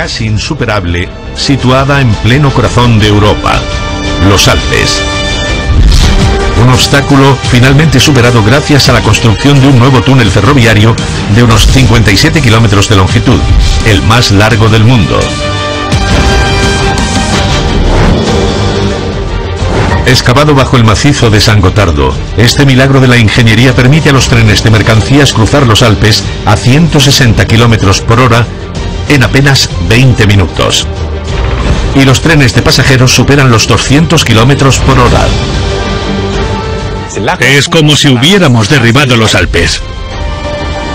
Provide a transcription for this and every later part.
casi insuperable, situada en pleno corazón de Europa, los Alpes. Un obstáculo finalmente superado gracias a la construcción de un nuevo túnel ferroviario de unos 57 kilómetros de longitud, el más largo del mundo. Excavado bajo el macizo de San Gotardo, este milagro de la ingeniería permite a los trenes de mercancías cruzar los Alpes a 160 kilómetros por hora en apenas 20 minutos. Y los trenes de pasajeros superan los 200 kilómetros por hora. Es como si hubiéramos derribado los Alpes.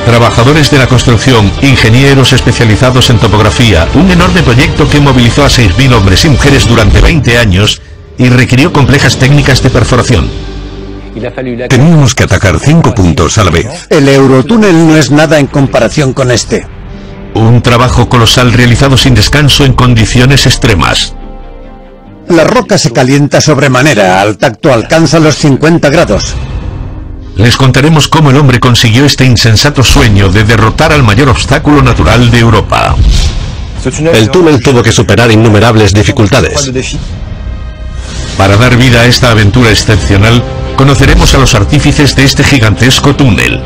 Trabajadores de la construcción, ingenieros especializados en topografía, un enorme proyecto que movilizó a 6.000 hombres y mujeres durante 20 años y requirió complejas técnicas de perforación. Teníamos que atacar 5 puntos a la vez. El Eurotúnel no es nada en comparación con este. Un trabajo colosal realizado sin descanso en condiciones extremas. La roca se calienta sobremanera, al tacto alcanza los 50 grados. Les contaremos cómo el hombre consiguió este insensato sueño de derrotar al mayor obstáculo natural de Europa. El túnel tuvo que superar innumerables dificultades. Para dar vida a esta aventura excepcional, conoceremos a los artífices de este gigantesco túnel.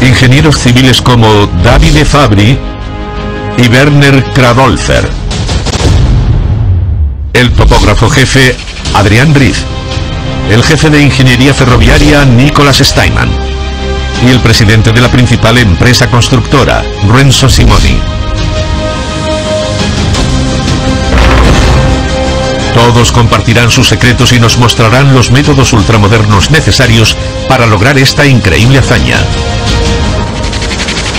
Ingenieros civiles como Davide Fabri y Werner Kradolfer. El topógrafo jefe Adrian Rief. El jefe de ingeniería ferroviaria Nicolas Steinman. Y el presidente de la principal empresa constructora, Renzo Simoni. Todos compartirán sus secretos y nos mostrarán los métodos ultramodernos necesarios para lograr esta increíble hazaña.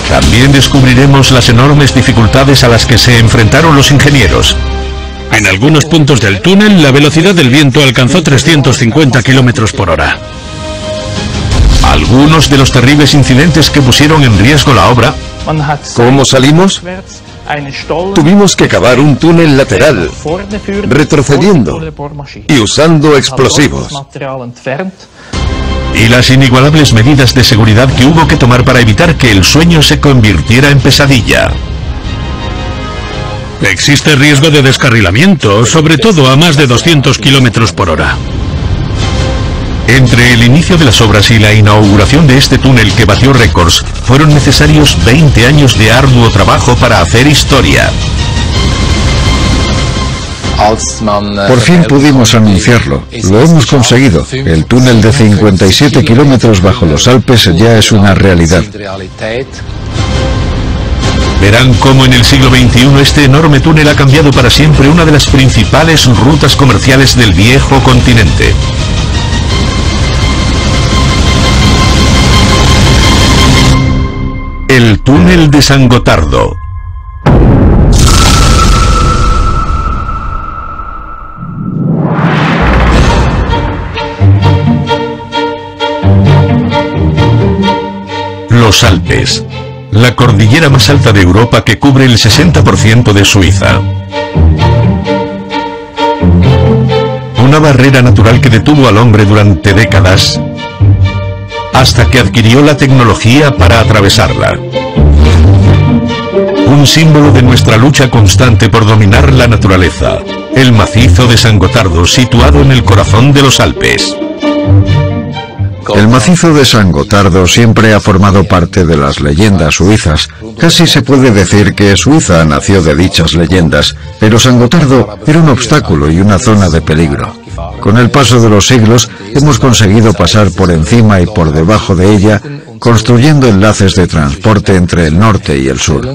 También descubriremos las enormes dificultades a las que se enfrentaron los ingenieros. En algunos puntos del túnel, la velocidad del viento alcanzó 350 kilómetros por hora. Algunos de los terribles incidentes que pusieron en riesgo la obra. ¿Cómo salimos? Tuvimos que cavar un túnel lateral, retrocediendo y usando explosivos. Y las inigualables medidas de seguridad que hubo que tomar para evitar que el sueño se convirtiera en pesadilla. Existe riesgo de descarrilamiento, sobre todo a más de 200 kilómetros por hora. Entre el inicio de las obras y la inauguración de este túnel que batió récords, fueron necesarios 20 años de arduo trabajo para hacer historia. Por fin pudimos anunciarlo. Lo hemos conseguido. El túnel de 57 kilómetros bajo los Alpes ya es una realidad. Verán cómo en el siglo XXI este enorme túnel ha cambiado para siempre una de las principales rutas comerciales del viejo continente. El túnel de San Gotardo. Los Alpes, la cordillera más alta de Europa que cubre el 60% de Suiza. Una barrera natural que detuvo al hombre durante décadas, hasta que adquirió la tecnología para atravesarla. Un símbolo de nuestra lucha constante por dominar la naturaleza, el macizo de San Gotardo, situado en el corazón de los Alpes. El macizo de San Gotardo siempre ha formado parte de las leyendas suizas. Casi se puede decir que Suiza nació de dichas leyendas, pero San Gotardo era un obstáculo y una zona de peligro. Con el paso de los siglos, hemos conseguido pasar por encima y por debajo de ella, construyendo enlaces de transporte entre el norte y el sur.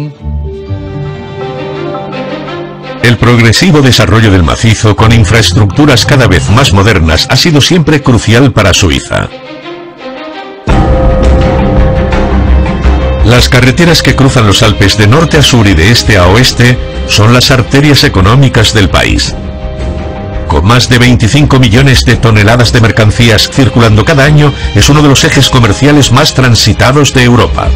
El progresivo desarrollo del macizo, con infraestructuras cada vez más modernas, ha sido siempre crucial para Suiza. Las carreteras que cruzan los Alpes de norte a sur y de este a oeste son las arterias económicas del país. Con más de 25 millones de toneladas de mercancías circulando cada año, es uno de los ejes comerciales más transitados de Europa.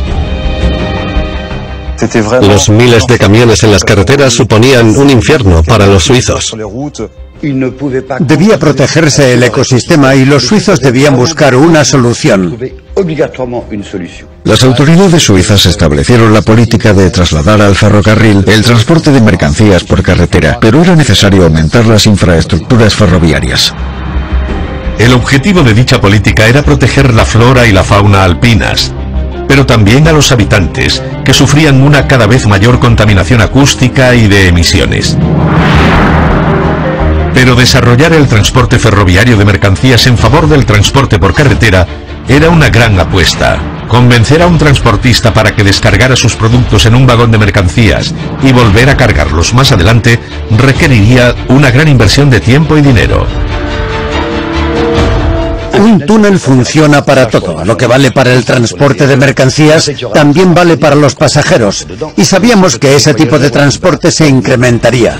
Los miles de camiones en las carreteras suponían un infierno para los suizos. Debía protegerse el ecosistema y los suizos debían buscar una solución. Las autoridades suizas establecieron la política de trasladar al ferrocarril el transporte de mercancías por carretera, pero era necesario aumentar las infraestructuras ferroviarias. El objetivo de dicha política era proteger la flora y la fauna alpinas, pero también a los habitantes, que sufrían una cada vez mayor contaminación acústica y de emisiones. Pero desarrollar el transporte ferroviario de mercancías en favor del transporte por carretera era una gran apuesta. Convencer a un transportista para que descargara sus productos en un vagón de mercancías y volver a cargarlos más adelante requeriría una gran inversión de tiempo y dinero. Un túnel funciona para todo. Lo que vale para el transporte de mercancías también vale para los pasajeros. Y sabíamos que ese tipo de transporte se incrementaría.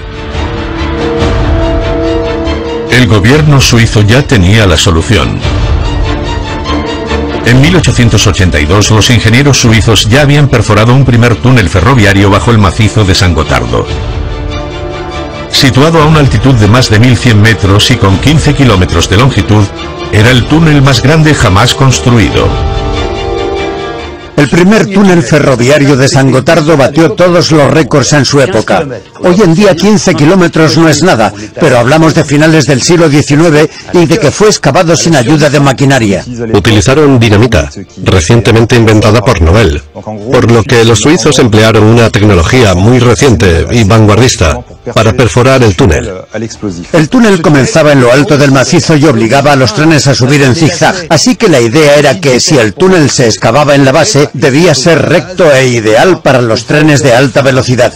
El gobierno suizo ya tenía la solución. En 1882 los ingenieros suizos ya habían perforado un primer túnel ferroviario bajo el macizo de San Gotardo. Situado a una altitud de más de 1100 metros y con 15 kilómetros de longitud, era el túnel más grande jamás construido. El primer túnel ferroviario de San Gotardo batió todos los récords en su época. Hoy en día 15 kilómetros no es nada, pero hablamos de finales del siglo XIX y de que fue excavado sin ayuda de maquinaria. Utilizaron dinamita, recientemente inventada por Nobel, por lo que los suizos emplearon una tecnología muy reciente y vanguardista para perforar el túnel. El túnel comenzaba en lo alto del macizo y obligaba a los trenes a subir en zigzag, así que la idea era que si el túnel se excavaba en la base, debía ser recto e ideal para los trenes de alta velocidad.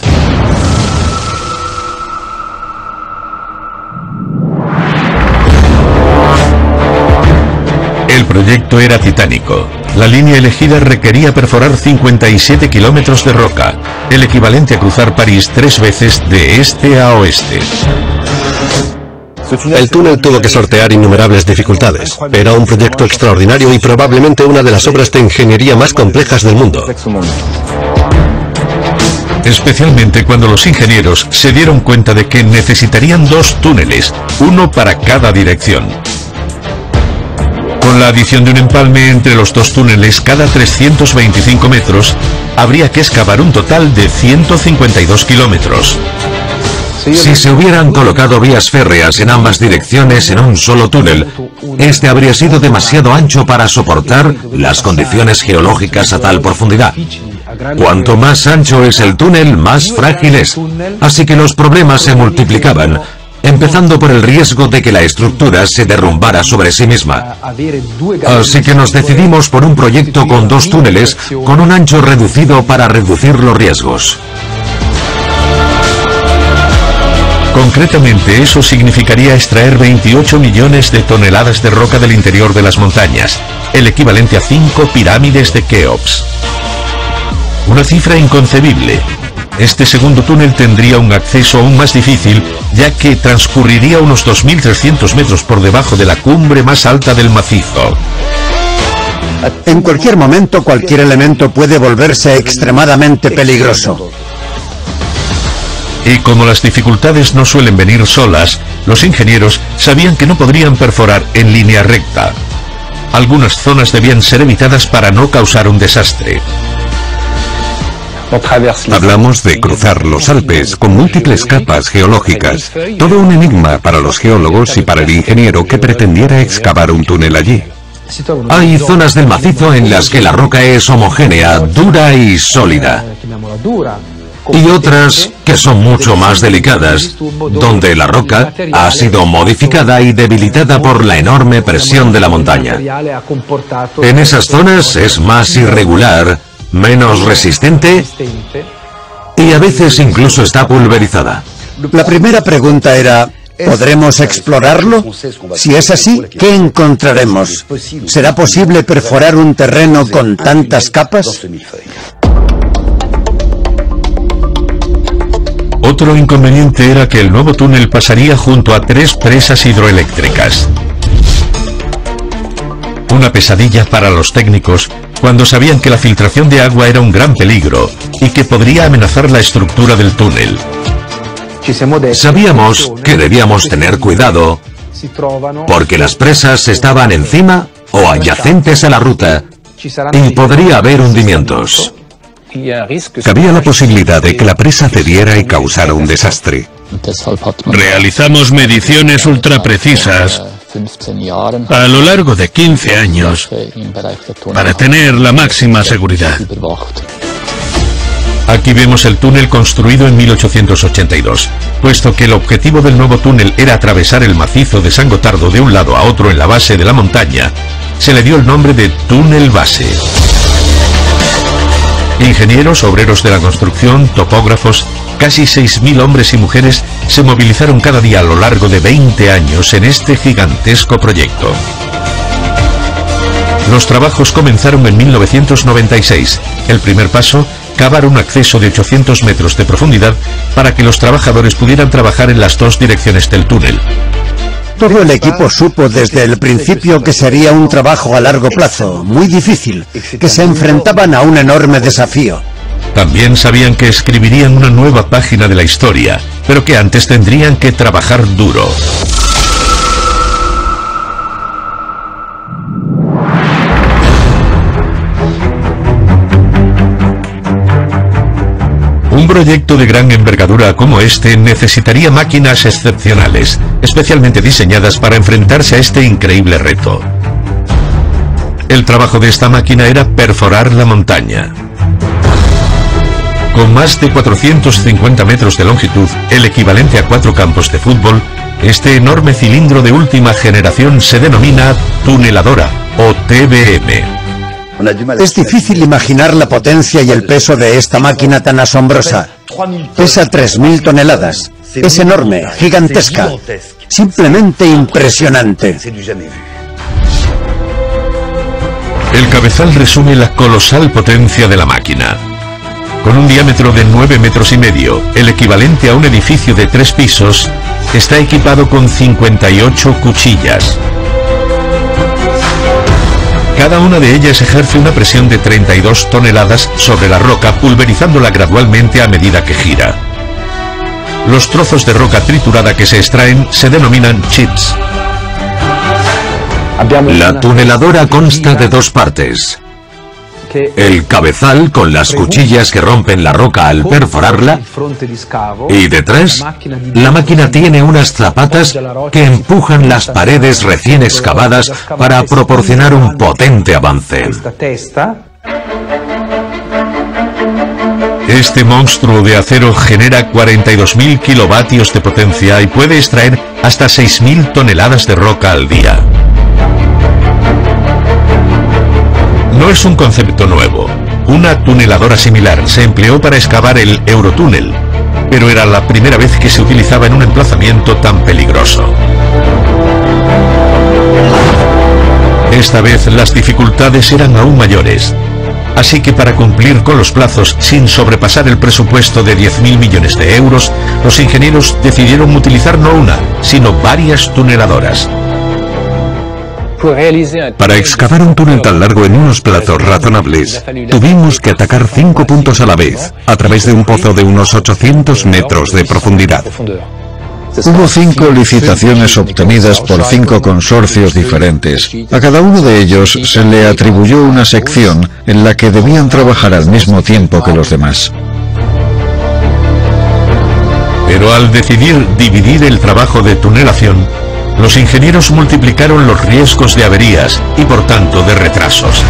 El proyecto era titánico. La línea elegida requería perforar 57 kilómetros de roca, el equivalente a cruzar París 3 veces de este a oeste. El túnel tuvo que sortear innumerables dificultades. Era un proyecto extraordinario y probablemente una de las obras de ingeniería más complejas del mundo. Especialmente cuando los ingenieros se dieron cuenta de que necesitarían 2 túneles, uno para cada dirección. Con la adición de un empalme entre los 2 túneles cada 325 metros, habría que excavar un total de 152 kilómetros. Si se hubieran colocado vías férreas en ambas direcciones en un solo túnel, este habría sido demasiado ancho para soportar las condiciones geológicas a tal profundidad. Cuanto más ancho es el túnel, más frágil es. Así que los problemas se multiplicaban, empezando por el riesgo de que la estructura se derrumbara sobre sí misma. Así que nos decidimos por un proyecto con 2 túneles, con un ancho reducido para reducir los riesgos. Concretamente, eso significaría extraer 28 millones de toneladas de roca del interior de las montañas, el equivalente a 5 pirámides de Keops. Una cifra inconcebible. Este segundo túnel tendría un acceso aún más difícil, ya que transcurriría unos 2.300 metros por debajo de la cumbre más alta del macizo. En cualquier momento, cualquier elemento puede volverse extremadamente peligroso. Y como las dificultades no suelen venir solas, los ingenieros sabían que no podrían perforar en línea recta. Algunas zonas debían ser evitadas para no causar un desastre. Hablamos de cruzar los Alpes con múltiples capas geológicas, todo un enigma para los geólogos y para el ingeniero que pretendiera excavar un túnel allí. Hay zonas del macizo en las que la roca es homogénea, dura y sólida. Y otras que son mucho más delicadas, donde la roca ha sido modificada y debilitada por la enorme presión de la montaña. En esas zonas es más irregular, menos resistente y a veces incluso está pulverizada. La primera pregunta era, ¿podremos explorarlo? Si es así, ¿qué encontraremos? ¿Será posible perforar un terreno con tantas capas? Otro inconveniente era que el nuevo túnel pasaría junto a 3 presas hidroeléctricas. Una pesadilla para los técnicos cuando sabían que la filtración de agua era un gran peligro y que podría amenazar la estructura del túnel. Sabíamos que debíamos tener cuidado porque las presas estaban encima o adyacentes a la ruta y podría haber hundimientos. Cabía la posibilidad de que la presa cediera y causara un desastre. Realizamos mediciones ultraprecisas a lo largo de 15 años para tener la máxima seguridad. Aquí vemos el túnel construido en 1882. Puesto que el objetivo del nuevo túnel era atravesar el macizo de San Gotardo de un lado a otro en la base de la montaña, se le dio el nombre de túnel base. Ingenieros, obreros de la construcción, topógrafos, casi 6.000 hombres y mujeres se movilizaron cada día a lo largo de 20 años en este gigantesco proyecto. Los trabajos comenzaron en 1996. El primer paso, cavar un acceso de 800 metros de profundidad para que los trabajadores pudieran trabajar en las dos direcciones del túnel. Todo el equipo supo desde el principio que sería un trabajo a largo plazo, muy difícil, que se enfrentaban a un enorme desafío. También sabían que escribirían una nueva página de la historia, pero que antes tendrían que trabajar duro. Un proyecto de gran envergadura como este necesitaría máquinas excepcionales, especialmente diseñadas para enfrentarse a este increíble reto. El trabajo de esta máquina era perforar la montaña. Con más de 450 metros de longitud, el equivalente a 4 campos de fútbol, este enorme cilindro de última generación se denomina tuneladora, o TBM. Es difícil imaginar la potencia y el peso de esta máquina tan asombrosa. Pesa 3.000 toneladas. Es enorme, gigantesca. Simplemente impresionante. El cabezal resume la colosal potencia de la máquina. Con un diámetro de 9 metros y medio, el equivalente a un edificio de 3 pisos, está equipado con 58 cuchillas. Cada una de ellas ejerce una presión de 32 toneladas sobre la roca, pulverizándola gradualmente a medida que gira. Los trozos de roca triturada que se extraen se denominan chips. La tuneladora consta de 2 partes. El cabezal con las cuchillas que rompen la roca al perforarla, y detrás, la máquina tiene unas zapatas que empujan las paredes recién excavadas para proporcionar un potente avance. Este monstruo de acero genera 42.000 kilovatios de potencia y puede extraer hasta 6.000 toneladas de roca al día. No es un concepto nuevo. Una tuneladora similar se empleó para excavar el Eurotúnel, pero era la primera vez que se utilizaba en un emplazamiento tan peligroso. Esta vez las dificultades eran aún mayores. Así que para cumplir con los plazos sin sobrepasar el presupuesto de 10.000 millones de euros, los ingenieros decidieron utilizar no una, sino varias tuneladoras. Para excavar un túnel tan largo en unos plazos razonables, tuvimos que atacar 5 puntos a la vez, a través de un pozo de unos 800 metros de profundidad. Hubo 5 licitaciones obtenidas por 5 consorcios diferentes. A cada uno de ellos se le atribuyó una sección en la que debían trabajar al mismo tiempo que los demás. Pero al decidir dividir el trabajo de tunelación, los ingenieros multiplicaron los riesgos de averías y por tanto de retrasos.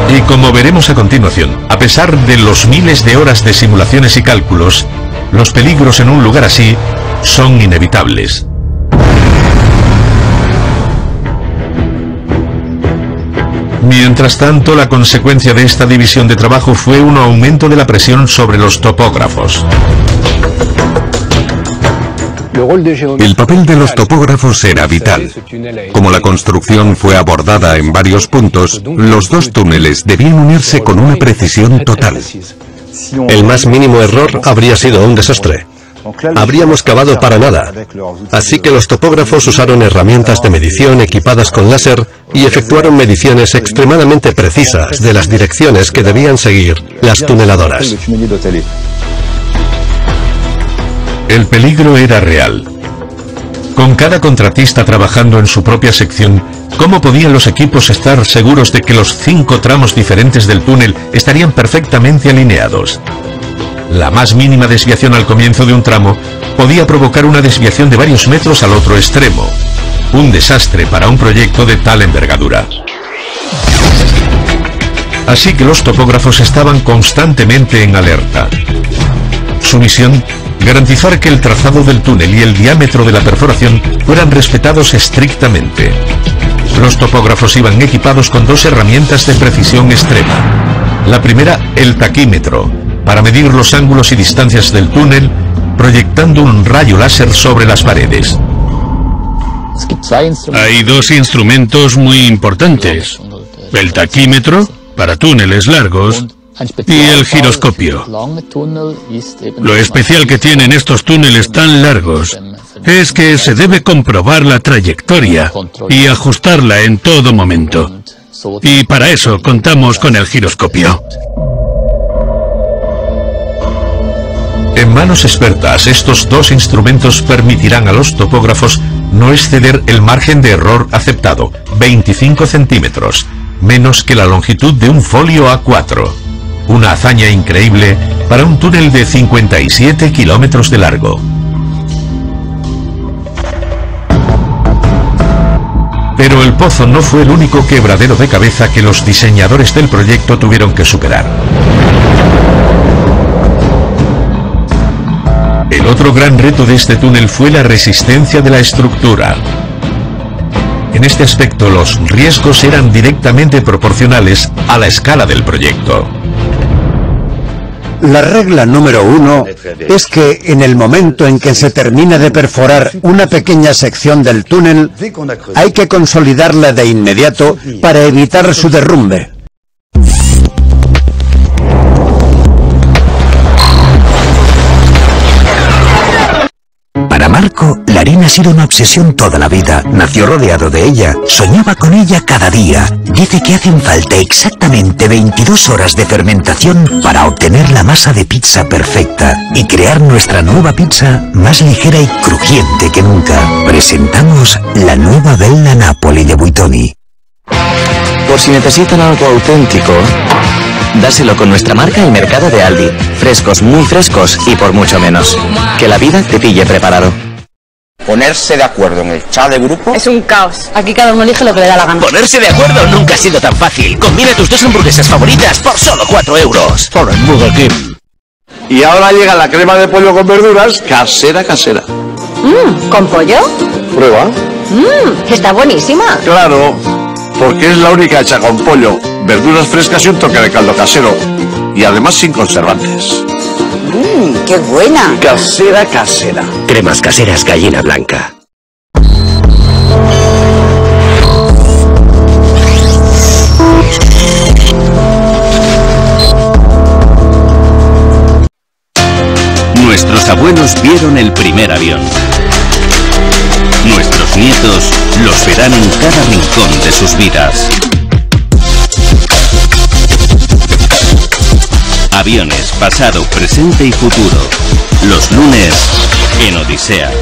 Y como veremos a continuación, a pesar de los miles de horas de simulaciones y cálculos, los peligros en un lugar así son inevitables. Mientras tanto, la consecuencia de esta división de trabajo fue un aumento de la presión sobre los topógrafos. El papel de los topógrafos era vital. Como la construcción fue abordada en varios puntos, los 2 túneles debían unirse con una precisión total. El más mínimo error habría sido un desastre. Habríamos cavado para nada. Así que los topógrafos usaron herramientas de medición equipadas con láser y efectuaron mediciones extremadamente precisas de las direcciones que debían seguir las tuneladoras. El peligro era real. Con cada contratista trabajando en su propia sección, ¿cómo podían los equipos estar seguros de que los 5 tramos diferentes del túnel estarían perfectamente alineados? La más mínima desviación al comienzo de un tramo podía provocar una desviación de varios metros al otro extremo. Un desastre para un proyecto de tal envergadura. Así que los topógrafos estaban constantemente en alerta. Su misión: garantizar que el trazado del túnel y el diámetro de la perforación fueran respetados estrictamente. Los topógrafos iban equipados con 2 herramientas de precisión extrema. La primera, el taquímetro, para medir los ángulos y distancias del túnel, proyectando un rayo láser sobre las paredes. Hay 2 instrumentos muy importantes: el taquímetro, para túneles largos, y el giroscopio. Lo especial que tienen estos túneles tan largos es que se debe comprobar la trayectoria y ajustarla en todo momento. Y para eso contamos con el giroscopio. En manos expertas, estos 2 instrumentos permitirán a los topógrafos no exceder el margen de error aceptado, 25 centímetros, menos que la longitud de un folio A4. Una hazaña increíble para un túnel de 57 kilómetros de largo. Pero el pozo no fue el único quebradero de cabeza que los diseñadores del proyecto tuvieron que superar. El otro gran reto de este túnel fue la resistencia de la estructura. En este aspecto, los riesgos eran directamente proporcionales a la escala del proyecto. La regla número 1 es que en el momento en que se termina de perforar una pequeña sección del túnel, hay que consolidarla de inmediato para evitar su derrumbe. Para Marco, la harina ha sido una obsesión toda la vida. Nació rodeado de ella, soñaba con ella cada día. Dice que hacen falta exactamente 22 horas de fermentación para obtener la masa de pizza perfecta y crear nuestra nueva pizza más ligera y crujiente que nunca. Presentamos la nueva Bella Napoli de Buitoni. Por si necesitan algo auténtico, dáselo con nuestra marca El Mercado de Aldi. Frescos, muy frescos y por mucho menos. Que la vida te pille preparado. Ponerse de acuerdo en el chat de grupo es un caos. Aquí cada uno elige lo que le da la gana. Ponerse de acuerdo nunca ha sido tan fácil. Combina tus 2 hamburguesas favoritas por solo 4 euros. Por el Burger King. Y ahora llega la crema de pollo con verduras casera. ¿Con pollo? Prueba. Está buenísima. Claro, porque es la única hecha con pollo, verduras frescas y un toque de caldo casero. Y además sin conservantes. ¡Qué buena! Casera. Cremas caseras Gallina Blanca. Nuestros abuelos vieron el primer avión. Nuestros nietos los verán en cada rincón de sus vidas. Aviones, pasado, presente y futuro. Los lunes en Odisea.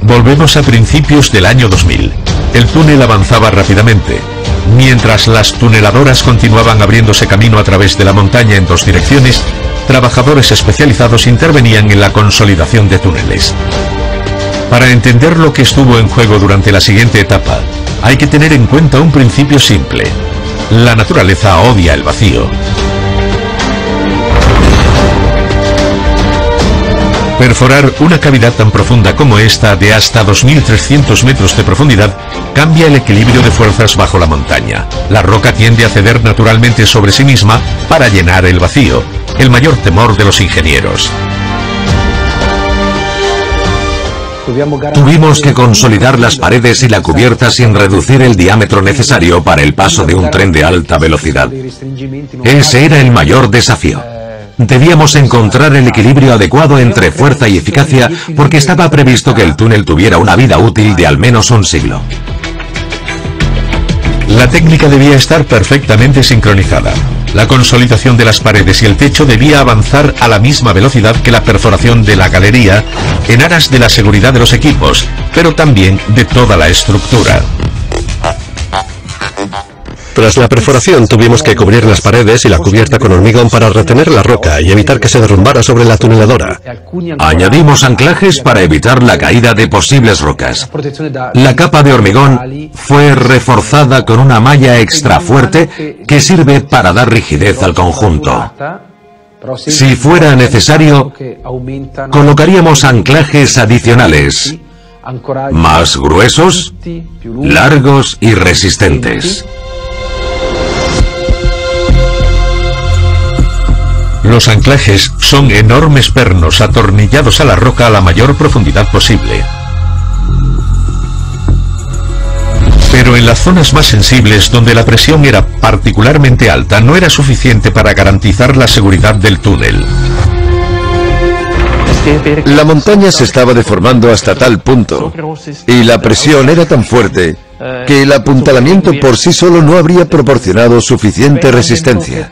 Volvemos a principios del año 2000. El túnel avanzaba rápidamente. Mientras las tuneladoras continuaban abriéndose camino a través de la montaña en 2 direcciones, trabajadores especializados intervenían en la consolidación de túneles. Para entender lo que estuvo en juego durante la siguiente etapa, hay que tener en cuenta un principio simple. La naturaleza odia el vacío. Perforar una cavidad tan profunda como esta, de hasta 2.300 metros de profundidad, cambia el equilibrio de fuerzas bajo la montaña. La roca tiende a ceder naturalmente sobre sí misma para llenar el vacío, el mayor temor de los ingenieros. Tuvimos que consolidar las paredes y la cubierta sin reducir el diámetro necesario para el paso de un tren de alta velocidad. Ese era el mayor desafío. Debíamos encontrar el equilibrio adecuado entre fuerza y eficacia porque estaba previsto que el túnel tuviera una vida útil de al menos un siglo. La técnica debía estar perfectamente sincronizada. La consolidación de las paredes y el techo debía avanzar a la misma velocidad que la perforación de la galería en aras de la seguridad de los equipos, pero también de toda la estructura. Tras la perforación tuvimos que cubrir las paredes y la cubierta con hormigón para retener la roca y evitar que se derrumbara sobre la tuneladora. Añadimos anclajes para evitar la caída de posibles rocas. La capa de hormigón fue reforzada con una malla extra fuerte que sirve para dar rigidez al conjunto. Si fuera necesario, colocaríamos anclajes adicionales, más gruesos, largos y resistentes. Los anclajes son enormes pernos atornillados a la roca a la mayor profundidad posible. Pero en las zonas más sensibles, donde la presión era particularmente alta, no era suficiente para garantizar la seguridad del túnel. La montaña se estaba deformando hasta tal punto, y la presión era tan fuerte, que el apuntalamiento por sí solo no habría proporcionado suficiente resistencia.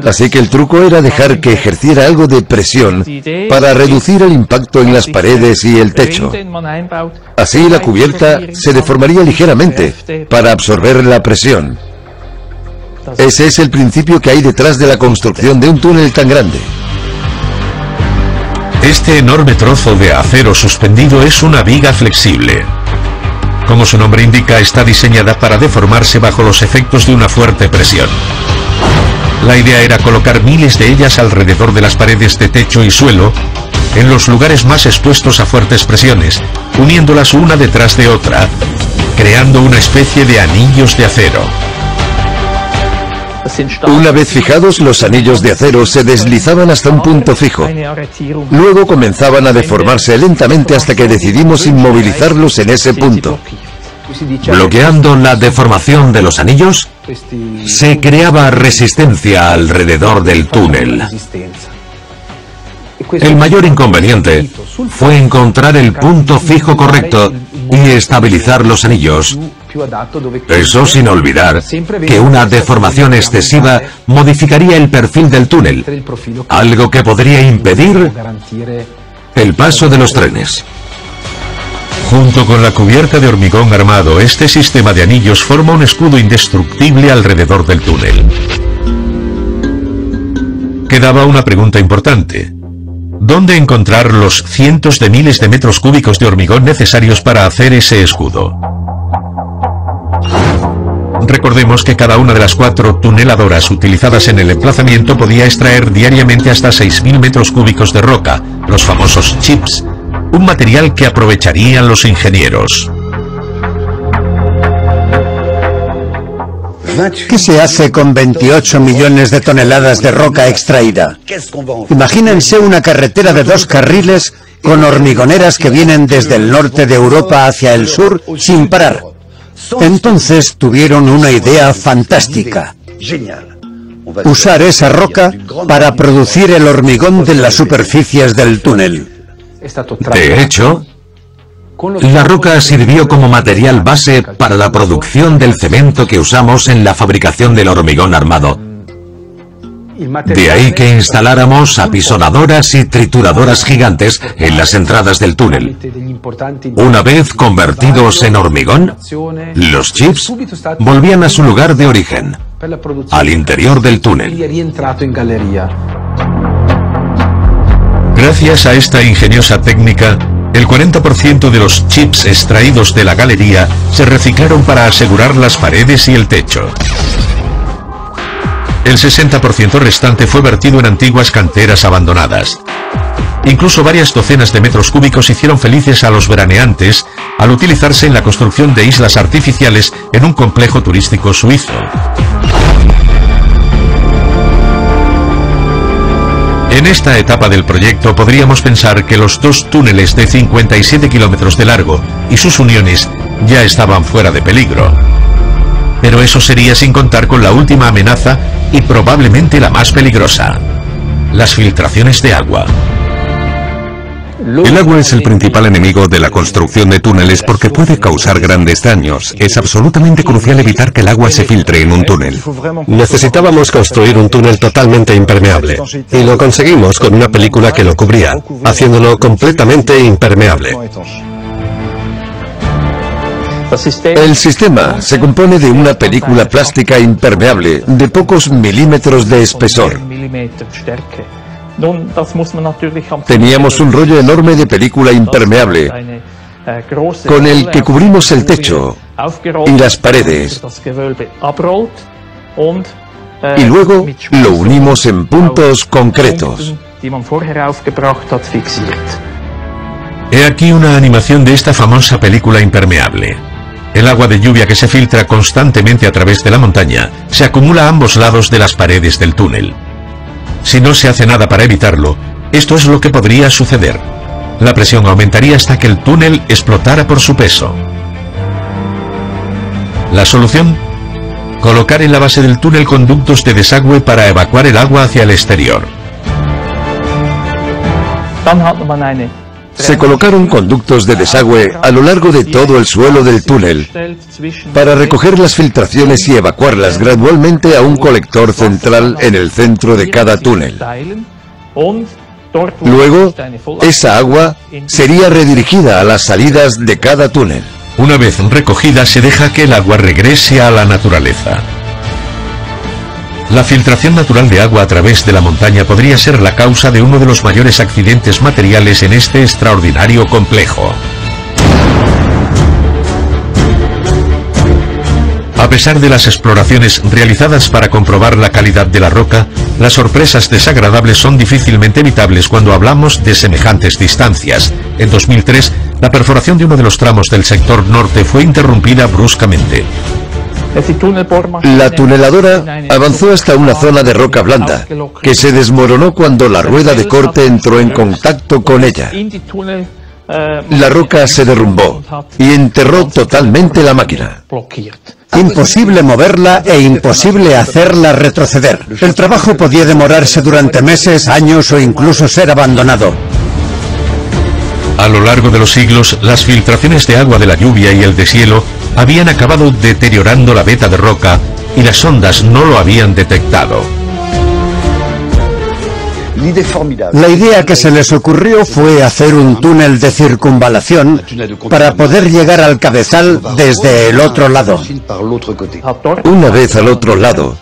Así que el truco era dejar que ejerciera algo de presión para reducir el impacto en las paredes y el techo. Así la cubierta se deformaría ligeramente para absorber la presión. Ese es el principio que hay detrás de la construcción de un túnel tan grande. Este enorme trozo de acero suspendido es una viga flexible. Como su nombre indica, está diseñada para deformarse bajo los efectos de una fuerte presión. La idea era colocar miles de ellas alrededor de las paredes de techo y suelo, en los lugares más expuestos a fuertes presiones, uniéndolas una detrás de otra, creando una especie de anillos de acero. Una vez fijados, los anillos de acero se deslizaban hasta un punto fijo. Luego comenzaban a deformarse lentamente hasta que decidimos inmovilizarlos en ese punto. Bloqueando la deformación de los anillos, se creaba resistencia alrededor del túnel. El mayor inconveniente fue encontrar el punto fijo correcto y estabilizar los anillos. Eso sin olvidar que una deformación excesiva modificaría el perfil del túnel, algo que podría impedir el paso de los trenes. Junto con la cubierta de hormigón armado, este sistema de anillos forma un escudo indestructible alrededor del túnel. Quedaba una pregunta importante. ¿Dónde encontrar los cientos de miles de metros cúbicos de hormigón necesarios para hacer ese escudo? Recordemos que cada una de las 4 tuneladoras utilizadas en el emplazamiento podía extraer diariamente hasta 6.000 metros cúbicos de roca, los famosos chips, un material que aprovecharían los ingenieros. ¿Qué se hace con 28 millones de toneladas de roca extraída? Imagínense una carretera de 2 carriles con hormigoneras que vienen desde el norte de Europa hacia el sur sin parar. Entonces tuvieron una idea fantástica: usar esa roca para producir el hormigón de las superficies del túnel. De hecho, la roca sirvió como material base para la producción del cemento que usamos en la fabricación del hormigón armado. De ahí que instaláramos apisonadoras y trituradoras gigantes en las entradas del túnel. Una vez convertidos en hormigón, los chips volvían a su lugar de origen, al interior del túnel. Gracias a esta ingeniosa técnica, el 40% de los chips extraídos de la galería se reciclaron para asegurar las paredes y el techo. El 60% restante fue vertido en antiguas canteras abandonadas. Incluso varias docenas de metros cúbicos hicieron felices a los veraneantes al utilizarse en la construcción de islas artificiales en un complejo turístico suizo. En esta etapa del proyecto podríamos pensar que los 2 túneles de 57 kilómetros de largo y sus uniones ya estaban fuera de peligro. Pero eso sería sin contar con la última amenaza y probablemente la más peligrosa: las filtraciones de agua. El agua es el principal enemigo de la construcción de túneles porque puede causar grandes daños. Es absolutamente crucial evitar que el agua se filtre en un túnel. Necesitábamos construir un túnel totalmente impermeable, y lo conseguimos con una película que lo cubría, haciéndolo completamente impermeable. El sistema se compone de una película plástica impermeable de pocos milímetros de espesor. Teníamos un rollo enorme de película impermeable con el que cubrimos el techo y las paredes y luego lo unimos en puntos concretos. He aquí una animación de esta famosa película impermeable. El agua de lluvia que se filtra constantemente a través de la montaña se acumula a ambos lados de las paredes del túnel. Si no se hace nada para evitarlo, esto es lo que podría suceder. La presión aumentaría hasta que el túnel explotara por su peso. La solución: colocar en la base del túnel conductos de desagüe para evacuar el agua hacia el exterior. Se colocaron conductos de desagüe a lo largo de todo el suelo del túnel para recoger las filtraciones y evacuarlas gradualmente a un colector central en el centro de cada túnel. Luego, esa agua sería redirigida a las salidas de cada túnel. Una vez recogida, se deja que el agua regrese a la naturaleza. La filtración natural de agua a través de la montaña podría ser la causa de uno de los mayores accidentes materiales en este extraordinario complejo. A pesar de las exploraciones realizadas para comprobar la calidad de la roca, las sorpresas desagradables son difícilmente evitables cuando hablamos de semejantes distancias. En 2003, la perforación de uno de los tramos del sector norte fue interrumpida bruscamente. La tuneladora avanzó hasta una zona de roca blanda, que se desmoronó cuando la rueda de corte entró en contacto con ella. La roca se derrumbó y enterró totalmente la máquina. Imposible moverla e imposible hacerla retroceder. El trabajo podía demorarse durante meses, años o incluso ser abandonado. A lo largo de los siglos, las filtraciones de agua de la lluvia y el deshielo habían acabado deteriorando la veta de roca y las sondas no lo habían detectado. La idea que se les ocurrió fue hacer un túnel de circunvalación para poder llegar al cabezal desde el otro lado. Una vez al otro lado,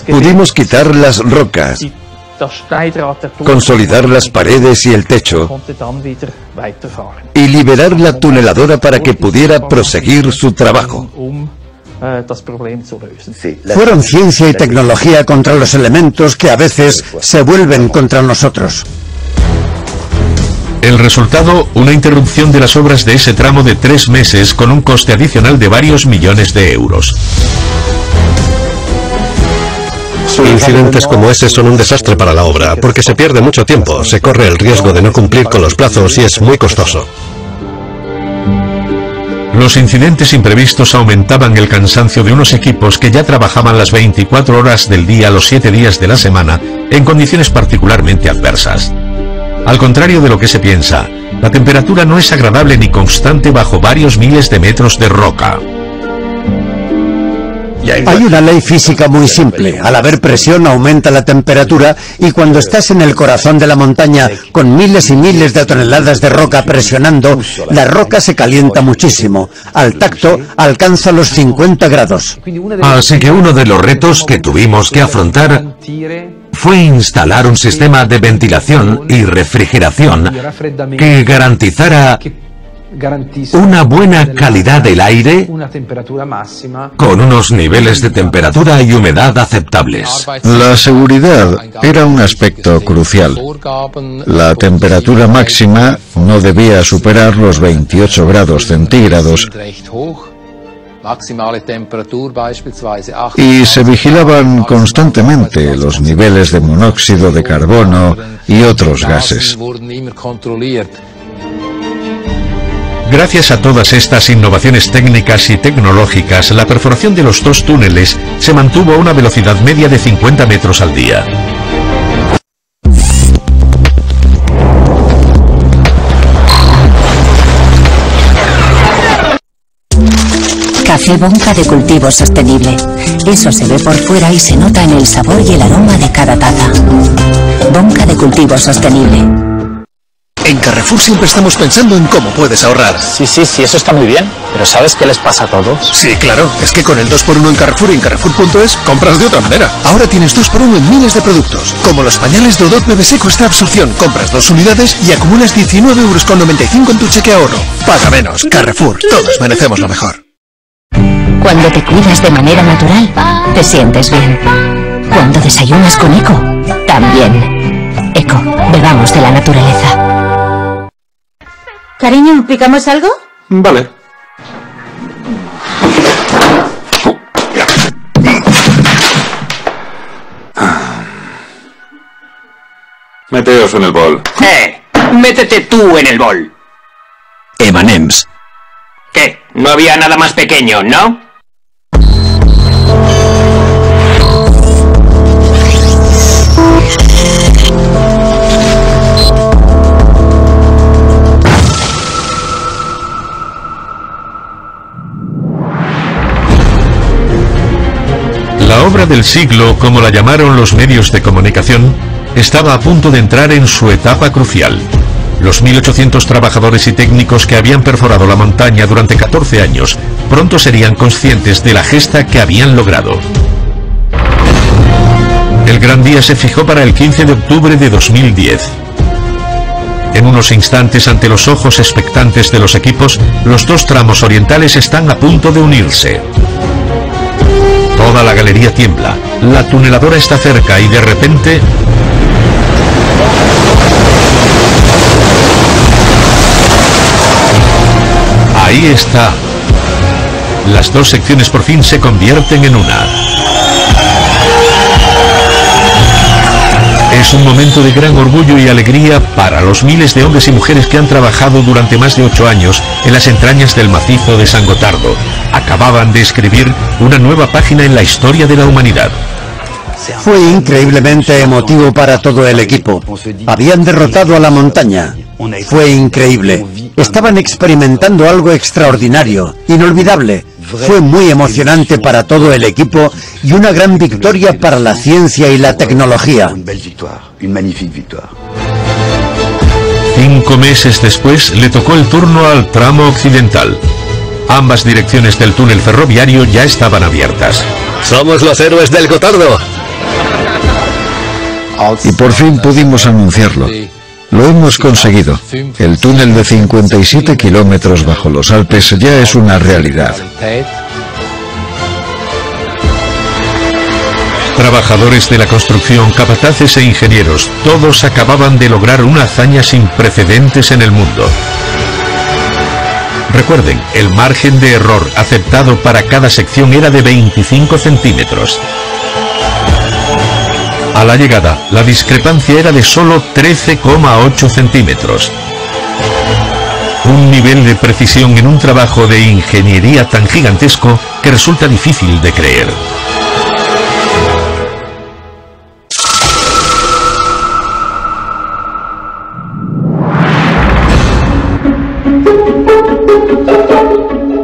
pudimos quitar las rocas, consolidar las paredes y el techo y liberar la tuneladora para que pudiera proseguir su trabajo. Fueron ciencia y tecnología contra los elementos que a veces se vuelven contra nosotros. El resultado, una interrupción de las obras de ese tramo de 3 meses con un coste adicional de varios millones de euros. Incidentes como ese son un desastre para la obra, porque se pierde mucho tiempo, se corre el riesgo de no cumplir con los plazos y es muy costoso. Los incidentes imprevistos aumentaban el cansancio de unos equipos que ya trabajaban las 24 horas del día los 7 días de la semana en condiciones particularmente adversas. Al contrario de lo que se piensa, la temperatura no es agradable ni constante bajo varios miles de metros de roca. Hay una ley física muy simple. Al haber presión aumenta la temperatura y cuando estás en el corazón de la montaña con miles y miles de toneladas de roca presionando, la roca se calienta muchísimo. Al tacto alcanza los 50 grados. Así que uno de los retos que tuvimos que afrontar fue instalar un sistema de ventilación y refrigeración que garantizara una buena calidad del aire con unos niveles de temperatura y humedad aceptables. La seguridad era un aspecto crucial. La temperatura máxima no debía superar los 28 grados centígrados y se vigilaban constantemente los niveles de monóxido de carbono y otros gases. Gracias a todas estas innovaciones técnicas y tecnológicas, la perforación de los 2 túneles se mantuvo a una velocidad media de 50 metros al día. Café Bonca de cultivo sostenible. Eso se ve por fuera y se nota en el sabor y el aroma de cada taza. Bonca de cultivo sostenible. En Carrefour siempre estamos pensando en cómo puedes ahorrar. Sí, eso está muy bien. Pero ¿sabes qué les pasa a todos? Sí, claro. Es que con el 2x1 en Carrefour y en Carrefour.es compras de otra manera. Ahora tienes 2x1 en miles de productos. Como los pañales Dodot Bebé Seco Extra Absorción. Compras 2 unidades y acumulas 19,95 € en tu cheque ahorro. Paga menos. Carrefour. Todos merecemos lo mejor. Cuando te cuidas de manera natural, te sientes bien. Cuando desayunas con Eco, también. Eco, bebamos de la naturaleza. Cariño, ¿picamos algo? Vale. Meteos en el bol. Métete tú en el bol. M&M's. ¿Qué? No había nada más pequeño, ¿no? La obra del siglo, como la llamaron los medios de comunicación, estaba a punto de entrar en su etapa crucial. Los 1.800 trabajadores y técnicos que habían perforado la montaña durante 14 años pronto serían conscientes de la gesta que habían logrado. El gran día se fijó para el 15 de octubre de 2010. En unos instantes, ante los ojos expectantes de los equipos, los dos tramos orientales están a punto de unirse. Toda la galería tiembla, la tuneladora está cerca y de repente... Ahí está. Las dos secciones por fin se convierten en una. Es un momento de gran orgullo y alegría para los miles de hombres y mujeres que han trabajado durante más de 8 años en las entrañas del macizo de San Gotardo. Acababan de escribir una nueva página en la historia de la humanidad. Fue increíblemente emotivo para todo el equipo. Habían derrotado a la montaña. Fue increíble. Estaban experimentando algo extraordinario, inolvidable. Fue muy emocionante para todo el equipo y una gran victoria para la ciencia y la tecnología. 5 meses después le tocó el turno al tramo occidental. Ambas direcciones del túnel ferroviario ya estaban abiertas. ¡Somos los héroes del Gotardo! Y por fin pudimos anunciarlo. Lo hemos conseguido. El túnel de 57 kilómetros bajo los Alpes ya es una realidad. Trabajadores de la construcción, capataces e ingenieros, todos acababan de lograr una hazaña sin precedentes en el mundo. Recuerden, el margen de error aceptado para cada sección era de 25 centímetros. A la llegada, la discrepancia era de solo 13,8 centímetros. Un nivel de precisión en un trabajo de ingeniería tan gigantesco que resulta difícil de creer.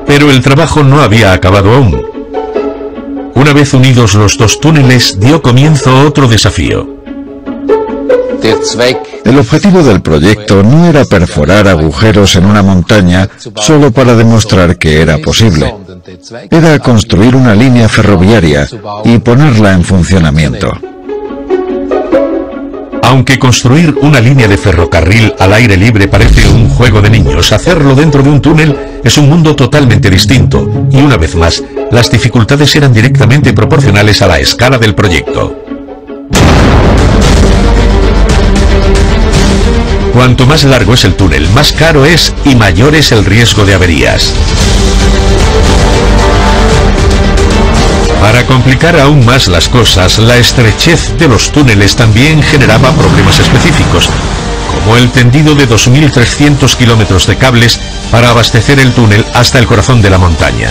Pero el trabajo no había acabado aún. Una vez unidos los dos túneles, dio comienzo otro desafío. El objetivo del proyecto no era perforar agujeros en una montaña solo para demostrar que era posible. Era construir una línea ferroviaria y ponerla en funcionamiento. Aunque construir una línea de ferrocarril al aire libre parece un juego de niños, hacerlo dentro de un túnel es un mundo totalmente distinto, y una vez más, las dificultades eran directamente proporcionales a la escala del proyecto. Cuanto más largo es el túnel, más caro es y mayor es el riesgo de averías. Para complicar aún más las cosas, la estrechez de los túneles también generaba problemas específicos, como el tendido de 2.300 kilómetros de cables para abastecer el túnel hasta el corazón de la montaña.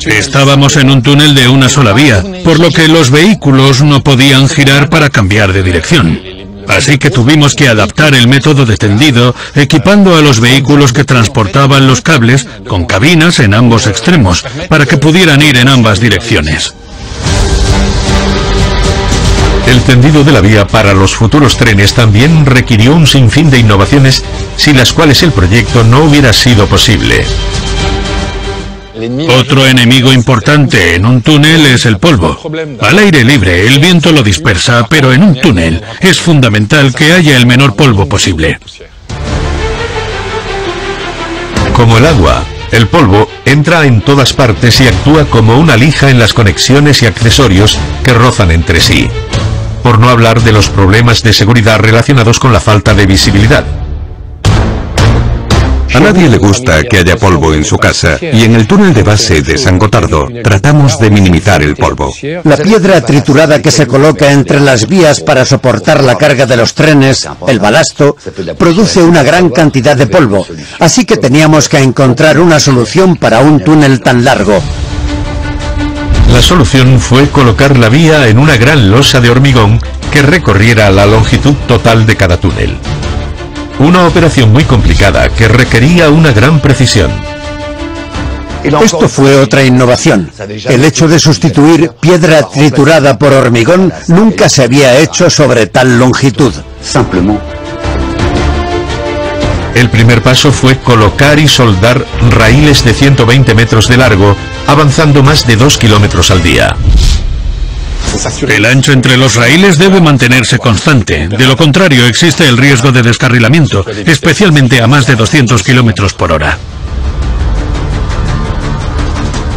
Estábamos en un túnel de una sola vía, por lo que los vehículos no podían girar para cambiar de dirección. Así que tuvimos que adaptar el método de tendido, equipando a los vehículos que transportaban los cables con cabinas en ambos extremos, para que pudieran ir en ambas direcciones. El tendido de la vía para los futuros trenes también requirió un sinfín de innovaciones, sin las cuales el proyecto no hubiera sido posible. Otro enemigo importante en un túnel es el polvo. Al aire libre el viento lo dispersa, pero en un túnel es fundamental que haya el menor polvo posible. Como el agua, el polvo entra en todas partes y actúa como una lija en las conexiones y accesorios que rozan entre sí. Por no hablar de los problemas de seguridad relacionados con la falta de visibilidad. A nadie le gusta que haya polvo en su casa, y en el túnel de base de San Gotardo tratamos de minimizar el polvo. La piedra triturada que se coloca entre las vías para soportar la carga de los trenes, el balasto, produce una gran cantidad de polvo, así que teníamos que encontrar una solución para un túnel tan largo. La solución fue colocar la vía en una gran losa de hormigón que recorriera la longitud total de cada túnel. Una operación muy complicada que requería una gran precisión. Esto fue otra innovación. El hecho de sustituir piedra triturada por hormigón nunca se había hecho sobre tal longitud. El primer paso fue colocar y soldar raíles de 120 metros de largo, avanzando más de 2 kilómetros al día. El ancho entre los raíles debe mantenerse constante, de lo contrario existe el riesgo de descarrilamiento, especialmente a más de 200 kilómetros por hora.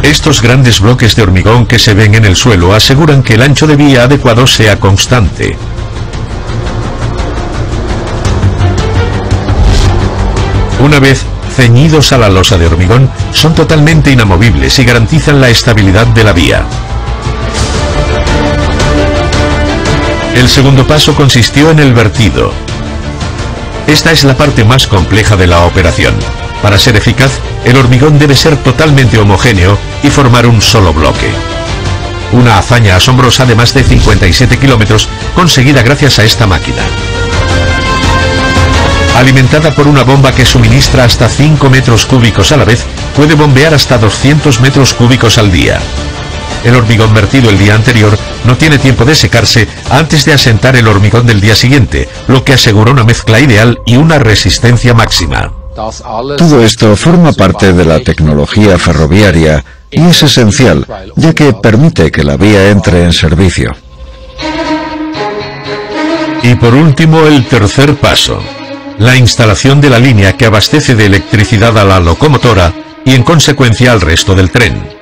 Estos grandes bloques de hormigón que se ven en el suelo aseguran que el ancho de vía adecuado sea constante. Una vez ceñidos a la losa de hormigón, son totalmente inamovibles y garantizan la estabilidad de la vía. El segundo paso consistió en el vertido. Esta es la parte más compleja de la operación. Para ser eficaz, el hormigón debe ser totalmente homogéneo y formar un solo bloque. Una hazaña asombrosa de más de 57 kilómetros conseguida gracias a esta máquina. Alimentada por una bomba que suministra hasta 5 metros cúbicos a la vez, puede bombear hasta 200 metros cúbicos al día. El hormigón vertido el día anterior no tiene tiempo de secarse antes de asentar el hormigón del día siguiente, lo que asegura una mezcla ideal y una resistencia máxima. Todo esto forma parte de la tecnología ferroviaria y es esencial, ya que permite que la vía entre en servicio. Y por último, el tercer paso. La instalación de la línea que abastece de electricidad a la locomotora y en consecuencia al resto del tren.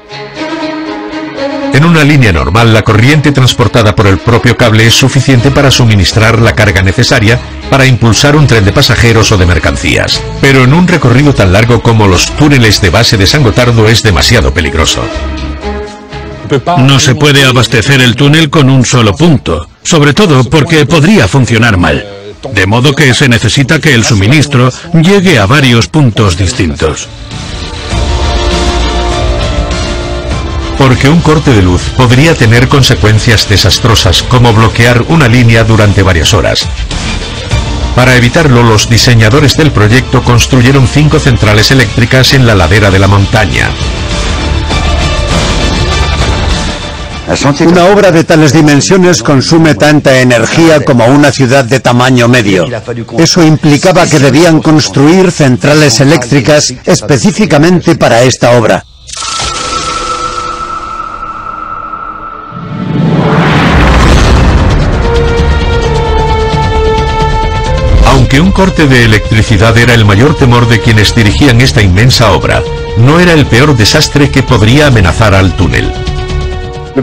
En una línea normal, la corriente transportada por el propio cable es suficiente para suministrar la carga necesaria para impulsar un tren de pasajeros o de mercancías. Pero en un recorrido tan largo como los túneles de base de San Gotardo es demasiado peligroso. No se puede abastecer el túnel con un solo punto, sobre todo porque podría funcionar mal. De modo que se necesita que el suministro llegue a varios puntos distintos. Porque un corte de luz podría tener consecuencias desastrosas, como bloquear una línea durante varias horas. Para evitarlo, los diseñadores del proyecto construyeron 5 centrales eléctricas en la ladera de la montaña. Una obra de tales dimensiones consume tanta energía como una ciudad de tamaño medio. Eso implicaba que debían construir centrales eléctricas específicamente para esta obra. Aunque un corte de electricidad era el mayor temor de quienes dirigían esta inmensa obra, no era el peor desastre que podría amenazar al túnel.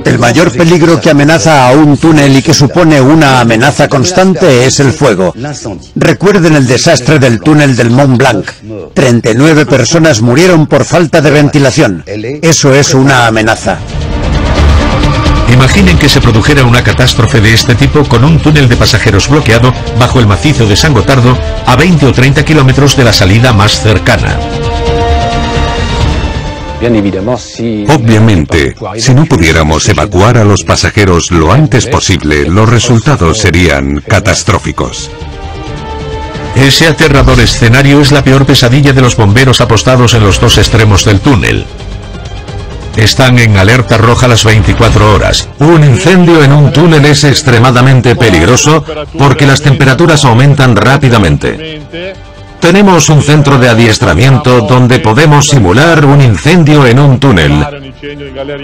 El mayor peligro que amenaza a un túnel y que supone una amenaza constante es el fuego. Recuerden el desastre del túnel del Mont Blanc. 39 personas murieron por falta de ventilación. Eso es una amenaza. Imaginen que se produjera una catástrofe de este tipo con un túnel de pasajeros bloqueado bajo el macizo de San Gotardo a 20 o 30 kilómetros de la salida más cercana. Obviamente, si no pudiéramos evacuar a los pasajeros lo antes posible, los resultados serían catastróficos. Ese aterrador escenario es la peor pesadilla de los bomberos apostados en los dos extremos del túnel. Están en alerta roja las 24 horas. Un incendio en un túnel es extremadamente peligroso porque las temperaturas aumentan rápidamente. Tenemos un centro de adiestramiento donde podemos simular un incendio en un túnel.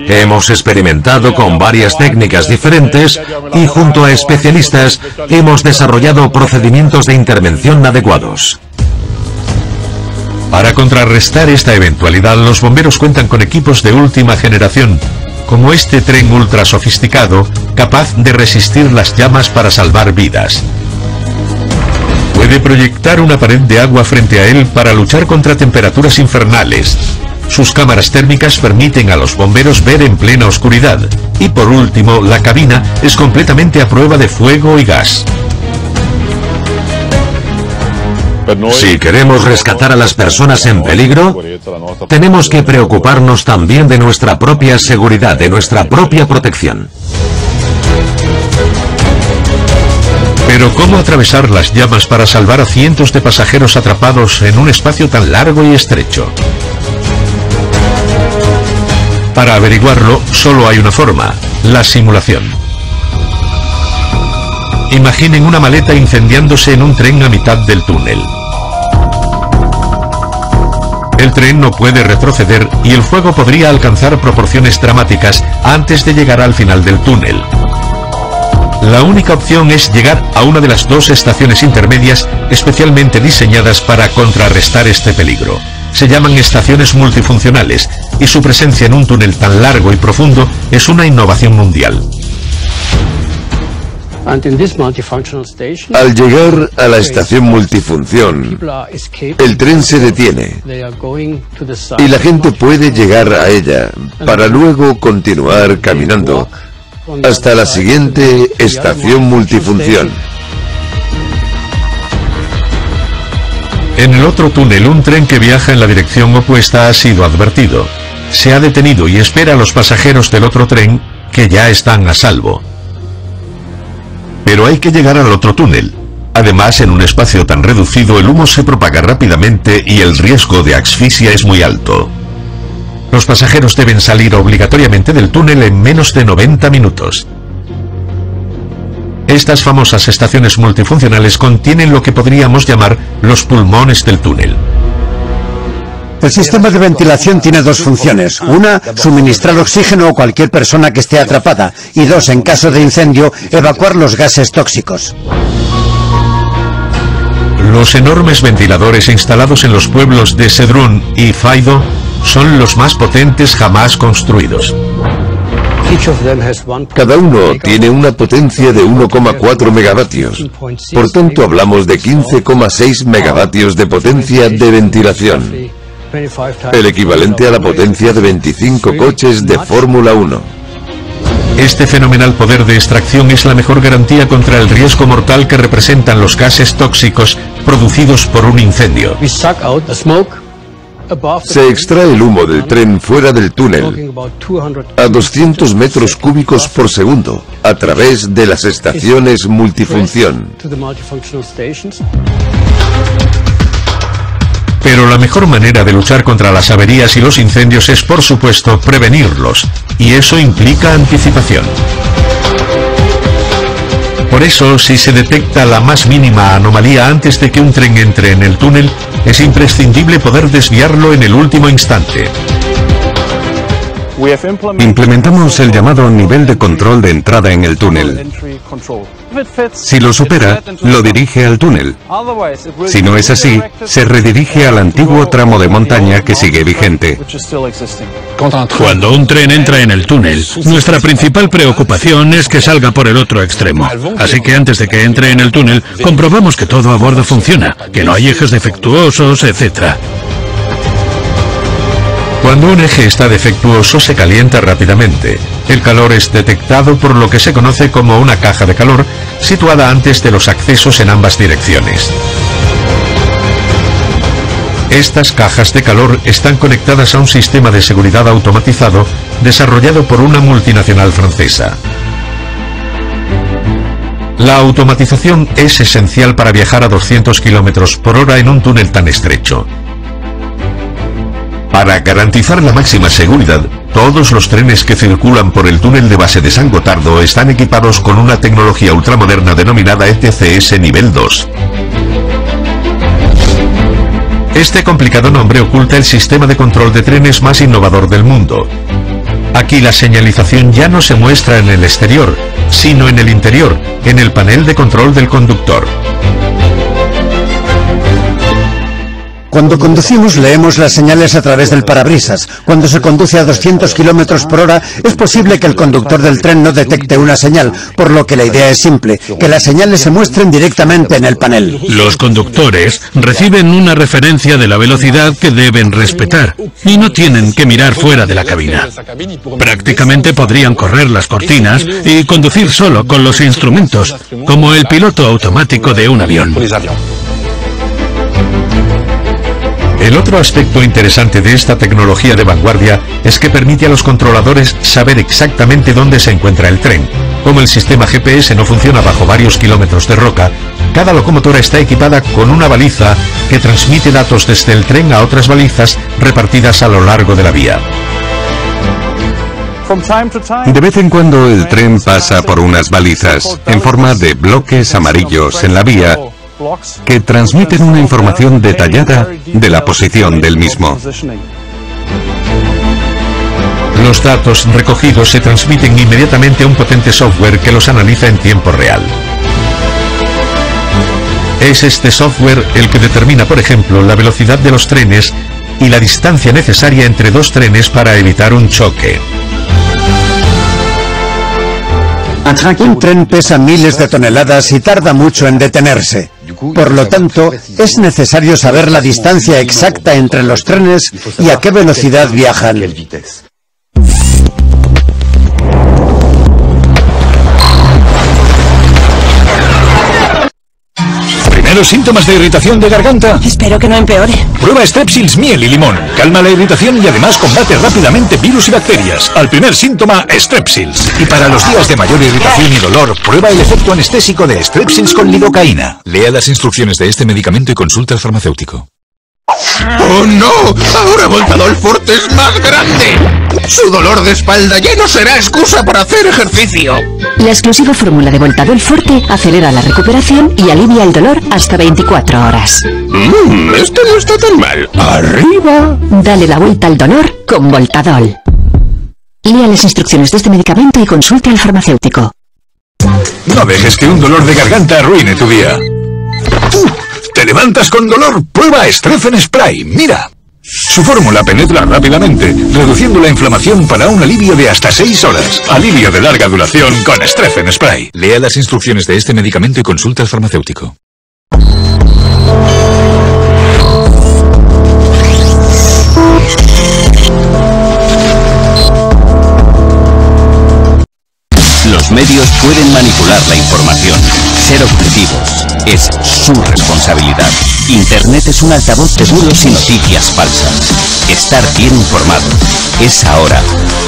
Hemos experimentado con varias técnicas diferentes y junto a especialistas hemos desarrollado procedimientos de intervención adecuados. Para contrarrestar esta eventualidad, los bomberos cuentan con equipos de última generación, como este tren ultra sofisticado, capaz de resistir las llamas para salvar vidas. Puede proyectar una pared de agua frente a él para luchar contra temperaturas infernales. Sus cámaras térmicas permiten a los bomberos ver en plena oscuridad. Y por último, la cabina es completamente a prueba de fuego y gas. Si queremos rescatar a las personas en peligro, tenemos que preocuparnos también de nuestra propia seguridad, de nuestra propia protección. Pero ¿cómo atravesar las llamas para salvar a cientos de pasajeros atrapados en un espacio tan largo y estrecho? Para averiguarlo, solo hay una forma: la simulación. Imaginen una maleta incendiándose en un tren a mitad del túnel. El tren no puede retroceder y el fuego podría alcanzar proporciones dramáticas antes de llegar al final del túnel. La única opción es llegar a una de las dos estaciones intermedias especialmente diseñadas para contrarrestar este peligro. Se llaman estaciones multifuncionales y su presencia en un túnel tan largo y profundo es una innovación mundial. Al llegar a la estación multifunción, el tren se detiene y la gente puede llegar a ella para luego continuar caminando hasta la siguiente estación multifunción. En el otro túnel, un tren que viaja en la dirección opuesta ha sido advertido. Se ha detenido y espera a los pasajeros del otro tren, que ya están a salvo. Pero hay que llegar al otro túnel. Además, en un espacio tan reducido, el humo se propaga rápidamente y el riesgo de asfixia es muy alto. Los pasajeros deben salir obligatoriamente del túnel en menos de 90 minutos. Estas famosas estaciones multifuncionales contienen lo que podríamos llamar los pulmones del túnel. El sistema de ventilación tiene dos funciones. Una, suministrar oxígeno a cualquier persona que esté atrapada. Y dos, en caso de incendio, evacuar los gases tóxicos. Los enormes ventiladores instalados en los pueblos de Sedrun y Faido son los más potentes jamás construidos. Cada uno tiene una potencia de 1,4 megavatios. Por tanto, hablamos de 15,6 megavatios de potencia de ventilación. El equivalente a la potencia de 25 coches de Fórmula 1. Este fenomenal poder de extracción es la mejor garantía contra el riesgo mortal que representan los gases tóxicos producidos por un incendio. Se extrae el humo del tren fuera del túnel a 200 metros cúbicos por segundo a través de las estaciones multifunción. Pero la mejor manera de luchar contra las averías y los incendios es, por supuesto, prevenirlos, y eso implica anticipación. Por eso, si se detecta la más mínima anomalía antes de que un tren entre en el túnel, es imprescindible poder desviarlo en el último instante. Implementamos el llamado nivel de control de entrada en el túnel. Si lo supera, lo dirige al túnel. Si no es así, se redirige al antiguo tramo de montaña que sigue vigente. Cuando un tren entra en el túnel, nuestra principal preocupación es que salga por el otro extremo. Así que antes de que entre en el túnel, comprobamos que todo a bordo funciona, que no hay ejes defectuosos, etc. Cuando un eje está defectuoso, se calienta rápidamente. El calor es detectado por lo que se conoce como una caja de calor, situada antes de los accesos en ambas direcciones. Estas cajas de calor están conectadas a un sistema de seguridad automatizado desarrollado por una multinacional francesa. La automatización es esencial para viajar a 200 km por hora en un túnel tan estrecho. Para garantizar la máxima seguridad, todos los trenes que circulan por el túnel de base de San Gotardo están equipados con una tecnología ultramoderna denominada ETCS Nivel 2. Este complicado nombre oculta el sistema de control de trenes más innovador del mundo. Aquí la señalización ya no se muestra en el exterior, sino en el interior, en el panel de control del conductor. Cuando conducimos leemos las señales a través del parabrisas. Cuando se conduce a 200 km por hora es posible que el conductor del tren no detecte una señal, por lo que la idea es simple, que las señales se muestren directamente en el panel. Los conductores reciben una referencia de la velocidad que deben respetar y no tienen que mirar fuera de la cabina. Prácticamente podrían correr las cortinas y conducir solo con los instrumentos, como el piloto automático de un avión. El otro aspecto interesante de esta tecnología de vanguardia es que permite a los controladores saber exactamente dónde se encuentra el tren. Como el sistema GPS no funciona bajo varios kilómetros de roca, cada locomotora está equipada con una baliza que transmite datos desde el tren a otras balizas repartidas a lo largo de la vía. De vez en cuando el tren pasa por unas balizas en forma de bloques amarillos en la vía que transmiten una información detallada de la posición del mismo. Los datos recogidos se transmiten inmediatamente a un potente software que los analiza en tiempo real. Es este software el que determina, por ejemplo, la velocidad de los trenes y la distancia necesaria entre dos trenes para evitar un choque. Un tren pesa miles de toneladas y tarda mucho en detenerse. Por lo tanto, es necesario saber la distancia exacta entre los trenes y a qué velocidad viajan. ¿Primeros síntomas de irritación de garganta? Espero que no empeore. Prueba Strepsils miel y limón. Calma la irritación y además combate rápidamente virus y bacterias. Al primer síntoma, Strepsils. Y para los días de mayor irritación y dolor, prueba el efecto anestésico de Strepsils con lidocaína. Lea las instrucciones de este medicamento y consulta al farmacéutico. ¡Oh no! ¡Ahora Voltadol Forte es más grande! ¡Su dolor de espalda ya no será excusa para hacer ejercicio! La exclusiva fórmula de Voltadol Forte acelera la recuperación y alivia el dolor hasta 24 horas. Esto no está tan mal. ¡Arriba! Dale la vuelta al dolor con Voltadol. Lea las instrucciones de este medicamento y consulte al farmacéutico. No dejes que un dolor de garganta arruine tu día. ¿Te levantas con dolor? Prueba Stephen Spray. ¡Mira! Su fórmula penetra rápidamente, reduciendo la inflamación para un alivio de hasta 6 horas. Alivio de larga duración con Stephen Spray. Lea las instrucciones de este medicamento y consulta al farmacéutico. Los medios pueden manipular la información. Ser objetivos es su responsabilidad. Internet es un altavoz de bulos y noticias falsas. Estar bien informado es ahora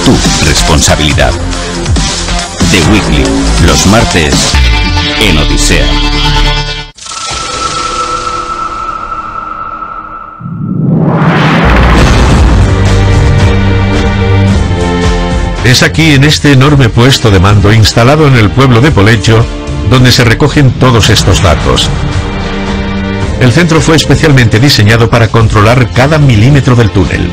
tu responsabilidad. The Weekly, los martes en Odisea. Es aquí, en este enorme puesto de mando instalado en el pueblo de Poleggio, donde se recogen todos estos datos. El centro fue especialmente diseñado para controlar cada milímetro del túnel.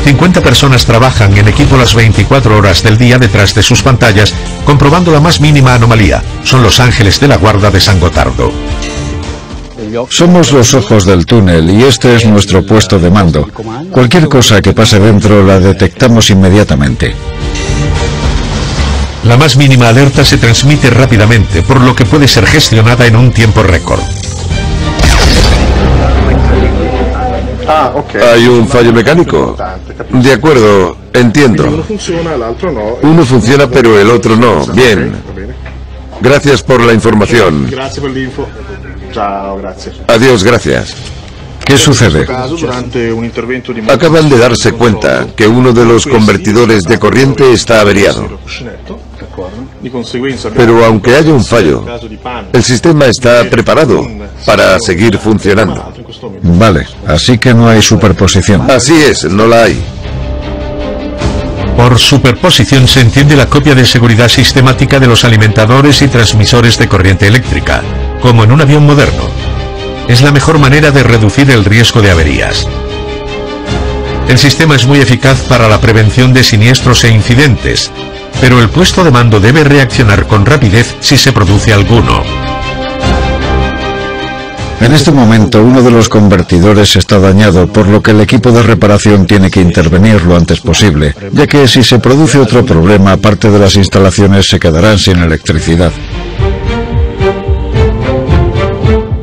50 personas trabajan en equipo las 24 horas del día detrás de sus pantallas, comprobando la más mínima anomalía. Son los ángeles de la guarda de San Gotardo. Somos los ojos del túnel y este es nuestro puesto de mando. Cualquier cosa que pase dentro la detectamos inmediatamente. La más mínima alerta se transmite rápidamente, por lo que puede ser gestionada en un tiempo récord. ¿Hay un fallo mecánico? De acuerdo, entiendo. Uno funciona pero el otro no. Bien. Gracias por la información. Adiós, gracias. ¿Qué sucede? Acaban de darse cuenta que uno de los convertidores de corriente está averiado. Pero aunque haya un fallo, el sistema está preparado para seguir funcionando. Vale, así que no hay superposición. Así es, no la hay. Por superposición se entiende la copia de seguridad sistemática de los alimentadores y transmisores de corriente eléctrica, como en un avión moderno. Es la mejor manera de reducir el riesgo de averías. El sistema es muy eficaz para la prevención de siniestros e incidentes, pero el puesto de mando debe reaccionar con rapidez si se produce alguno. En este momento uno de los convertidores está dañado, por lo que el equipo de reparación tiene que intervenir lo antes posible, ya que si se produce otro problema, parte de las instalaciones se quedarán sin electricidad.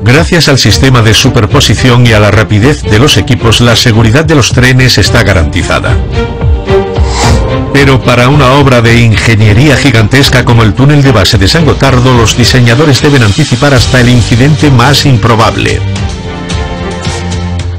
Gracias al sistema de superposición y a la rapidez de los equipos, la seguridad de los trenes está garantizada. Pero para una obra de ingeniería gigantesca como el túnel de base de San Gotardo, los diseñadores deben anticipar hasta el incidente más improbable.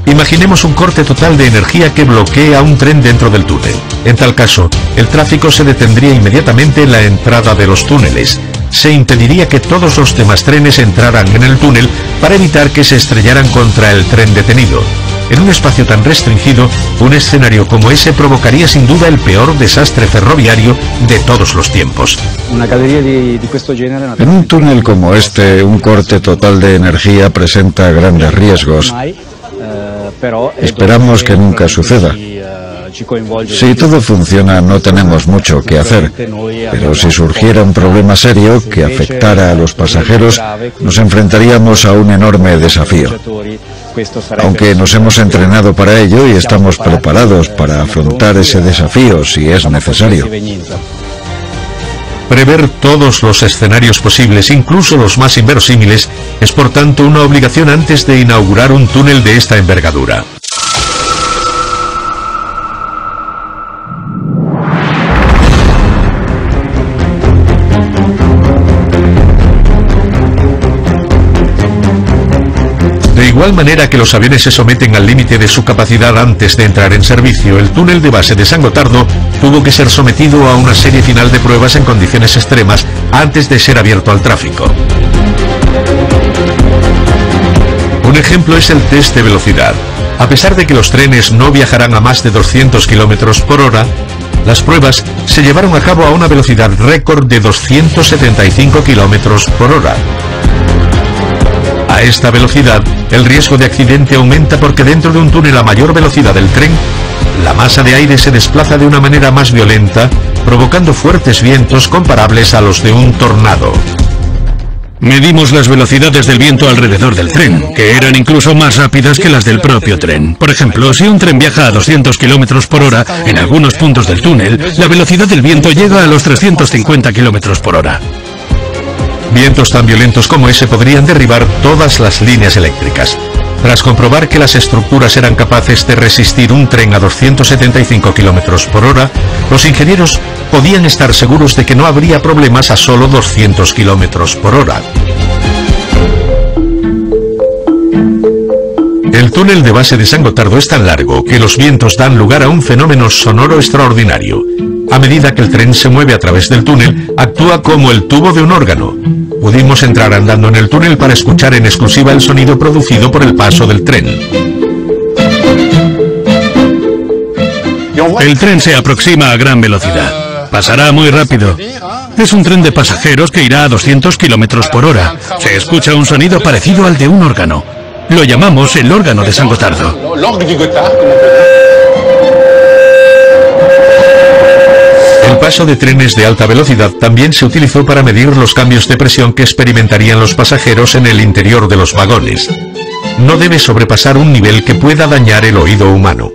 Imaginemos un corte total de energía que bloquea un tren dentro del túnel. En tal caso, el tráfico se detendría inmediatamente en la entrada de los túneles. Se impediría que todos los demás trenes entraran en el túnel para evitar que se estrellaran contra el tren detenido. En un espacio tan restringido, un escenario como ese provocaría sin duda el peor desastre ferroviario de todos los tiempos. En un túnel como este, un corte total de energía presenta grandes riesgos. Esperamos que nunca suceda. Si todo funciona, no tenemos mucho que hacer, pero si surgiera un problema serio que afectara a los pasajeros, nos enfrentaríamos a un enorme desafío. Aunque nos hemos entrenado para ello y estamos preparados para afrontar ese desafío si es necesario. Prever todos los escenarios posibles, incluso los más inverosímiles, es por tanto una obligación antes de inaugurar un túnel de esta envergadura. De igual manera que los aviones se someten al límite de su capacidad antes de entrar en servicio, el túnel de base de San Gotardo tuvo que ser sometido a una serie final de pruebas en condiciones extremas antes de ser abierto al tráfico. Un ejemplo es el test de velocidad. A pesar de que los trenes no viajarán a más de 200 km por hora, las pruebas se llevaron a cabo a una velocidad récord de 275 km por hora. A esta velocidad, el riesgo de accidente aumenta porque dentro de un túnel a mayor velocidad del tren, la masa de aire se desplaza de una manera más violenta, provocando fuertes vientos comparables a los de un tornado. Medimos las velocidades del viento alrededor del tren, que eran incluso más rápidas que las del propio tren. Por ejemplo, si un tren viaja a 200 km por hora, en algunos puntos del túnel, la velocidad del viento llega a los 350 km por hora. Vientos tan violentos como ese podrían derribar todas las líneas eléctricas. Tras comprobar que las estructuras eran capaces de resistir un tren a 275 km por hora, los ingenieros podían estar seguros de que no habría problemas a solo 200 km por hora. El túnel de base de San Gotardo es tan largo que los vientos dan lugar a un fenómeno sonoro extraordinario. A medida que el tren se mueve a través del túnel, actúa como el tubo de un órgano. Pudimos entrar andando en el túnel para escuchar en exclusiva el sonido producido por el paso del tren. El tren se aproxima a gran velocidad. Pasará muy rápido. Es un tren de pasajeros que irá a 200 km por hora. Se escucha un sonido parecido al de un órgano. Lo llamamos el órgano de San Gotardo. El paso de trenes de alta velocidad también se utilizó para medir los cambios de presión que experimentarían los pasajeros en el interior de los vagones. No debe sobrepasar un nivel que pueda dañar el oído humano.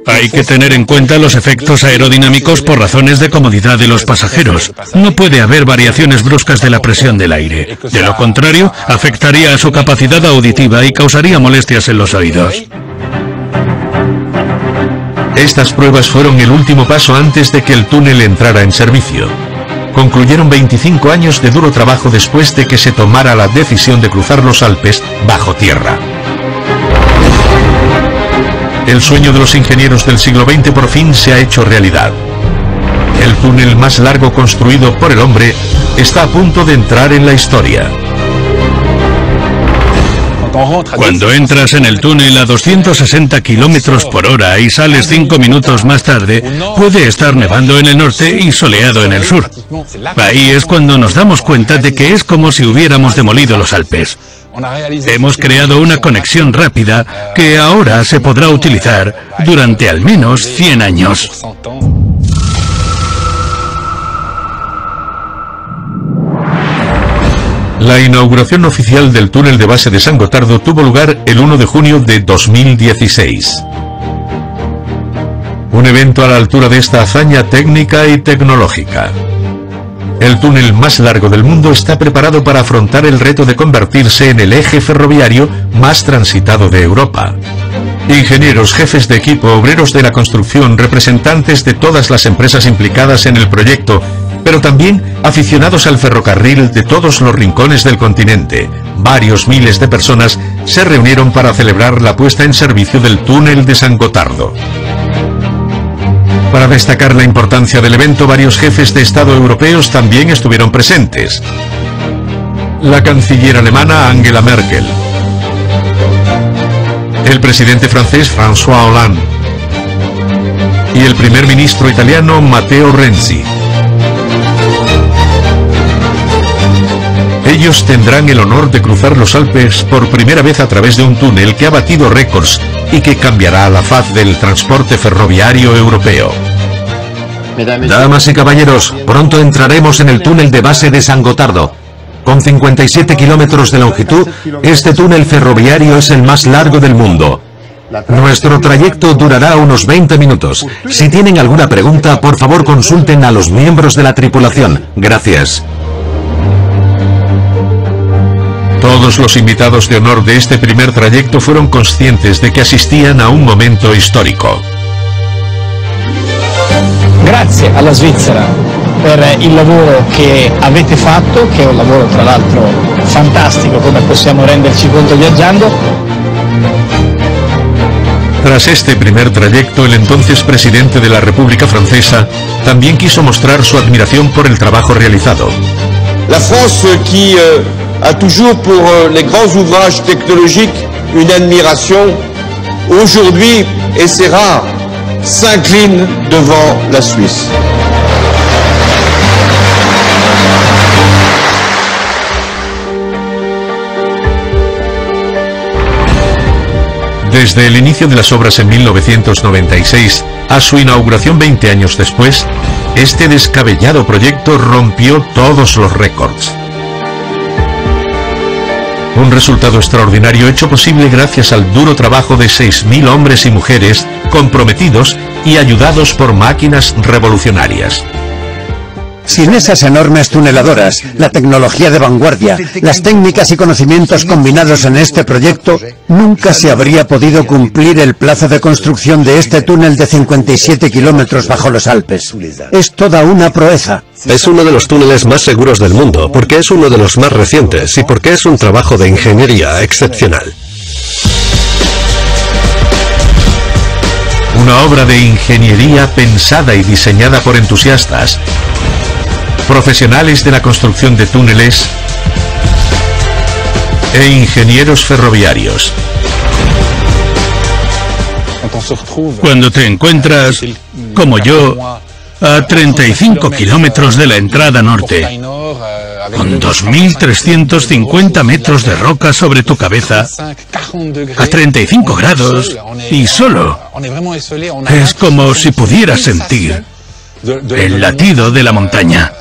Hay que tener en cuenta los efectos aerodinámicos por razones de comodidad de los pasajeros. No puede haber variaciones bruscas de la presión del aire. De lo contrario, afectaría a su capacidad auditiva y causaría molestias en los oídos. Estas pruebas fueron el último paso antes de que el túnel entrara en servicio. Concluyeron 25 años de duro trabajo después de que se tomara la decisión de cruzar los Alpes bajo tierra. El sueño de los ingenieros del siglo XX por fin se ha hecho realidad. El túnel más largo construido por el hombre está a punto de entrar en la historia. Cuando entras en el túnel a 260 kilómetros por hora y sales 5 minutos más tarde, puede estar nevando en el norte y soleado en el sur. Ahí es cuando nos damos cuenta de que es como si hubiéramos demolido los Alpes. Hemos creado una conexión rápida que ahora se podrá utilizar durante al menos 100 años. La inauguración oficial del túnel de base de San Gotardo tuvo lugar el 1 de junio de 2016. Un evento a la altura de esta hazaña técnica y tecnológica. El túnel más largo del mundo está preparado para afrontar el reto de convertirse en el eje ferroviario más transitado de Europa. Ingenieros, jefes de equipo, obreros de la construcción, representantes de todas las empresas implicadas en el proyecto, pero también aficionados al ferrocarril de todos los rincones del continente. Varios miles de personas se reunieron para celebrar la puesta en servicio del túnel de San Gotardo. Para destacar la importancia del evento, varios jefes de Estado europeos también estuvieron presentes. La canciller alemana Angela Merkel, el presidente francés François Hollande y el primer ministro italiano Matteo Renzi. Ellos tendrán el honor de cruzar los Alpes por primera vez a través de un túnel que ha batido récords y que cambiará la faz del transporte ferroviario europeo. Damas y caballeros, pronto entraremos en el túnel de base de San Gotardo. Con 57 kilómetros de longitud, este túnel ferroviario es el más largo del mundo. Nuestro trayecto durará unos 20 minutos. Si tienen alguna pregunta, por favor consulten a los miembros de la tripulación. Gracias. Todos los invitados de honor de este primer trayecto fueron conscientes de que asistían a un momento histórico. Grazie alla Svizzera per il lavoro che avete fatto, che è un lavoro tra l'altro fantastico, come possiamo renderci conto viaggiando. Tras este primer trayecto, el entonces presidente de la República Francesa también quiso mostrar su admiración por el trabajo realizado. La France qui a toujours pour les grands ouvrages technologiques une admiration, aujourd'hui, et c'est rare, s'incline devant la Suisse. Desde el inicio de las obras en 1996 a su inauguración 20 años después, este descabellado proyecto rompió todos los récords. Un resultado extraordinario hecho posible gracias al duro trabajo de 6.000 hombres y mujeres comprometidos y ayudados por máquinas revolucionarias. Sin esas enormes tuneladoras, la tecnología de vanguardia, las técnicas y conocimientos combinados en este proyecto, nunca se habría podido cumplir el plazo de construcción de este túnel de 57 kilómetros bajo los Alpes. Es toda una proeza. Es uno de los túneles más seguros del mundo, porque es uno de los más recientes y porque es un trabajo de ingeniería excepcional. Una obra de ingeniería pensada y diseñada por entusiastas, profesionales de la construcción de túneles e ingenieros ferroviarios. Cuando te encuentras, como yo, a 35 kilómetros de la entrada norte, con 2.350 metros de roca sobre tu cabeza, a 35 grados y solo, es como si pudieras sentir el latido de la montaña.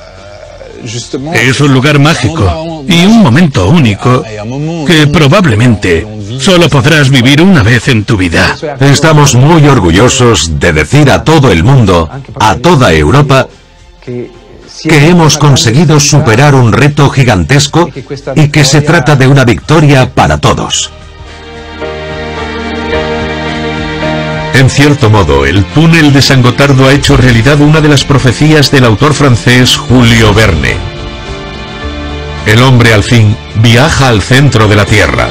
Es un lugar mágico y un momento único que probablemente solo podrás vivir una vez en tu vida. Estamos muy orgullosos de decir a todo el mundo, a toda Europa, que hemos conseguido superar un reto gigantesco y que se trata de una victoria para todos. En cierto modo, el túnel de San Gotardo ha hecho realidad una de las profecías del autor francés Julio Verne. El hombre al fin viaja al centro de la Tierra.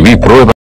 recibí pruebas